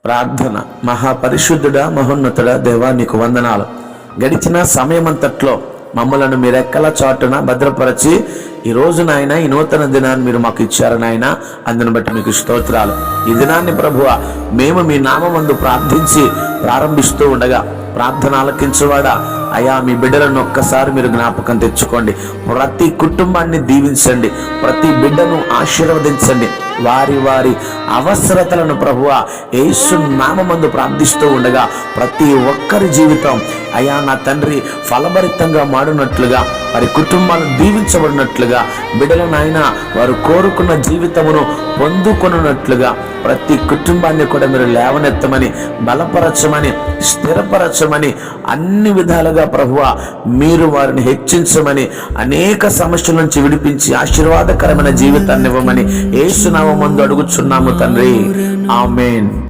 ప్రార్థన. మహాపరిశుద్ధుడా, మహోన్నతుడా, దేవా నీకు వందనాలు. గడిచిన సమయమంతట్లో మమ్మలను మీ రెక్కల చాటున భద్రపరచి ఈ రోజు నాయన ఈ నూతన దినాన్ని మీరు మాకు ఇచ్చారు నాయన. అందుని బట్టి మీకు స్తోత్రాలు. ఈ దినాన్ని ప్రభువా మేము మీ నామమందు ప్రార్థించి ప్రారంభిస్తూ ఉండగా ప్రార్థన ఆలకించువాడా అయా, మీ బిడ్డలను ఒక్కసారి మీరు జ్ఞాపకం తెచ్చుకోండి. ప్రతి కుటుంబాన్ని దీవించండి, ప్రతి బిడ్డను ఆశీర్వదించండి. వారి వారి అవసరతలను ప్రభువా యేసు నామమందు ప్రార్థిస్తూ ఉండగా ప్రతి ఒక్కరి జీవితం అయా నా తండ్రి ఫలభరితంగా మాడినట్లుగా, వారి కుటుంబాలు దీవించబడినట్లుగా, బిడ్డలను ఆయన వారు కోరుకున్న జీవితమును పొందుకొనున్నట్లుగా ప్రతి కుటుంబాన్ని కూడా మీరు లేవనెత్తమని, బలపరచమని, స్థిరపరచమని, అన్ని విధాలుగా ప్రభువా మీరు వారిని హెచ్చించమని, అనేక సమస్యల నుంచి విడిపించి ఆశీర్వాదకరమైన జీవితాన్ని ఇవ్వమని యేసు నామమునందు అడుగుచున్నాము తండ్రి. ఆమేన్.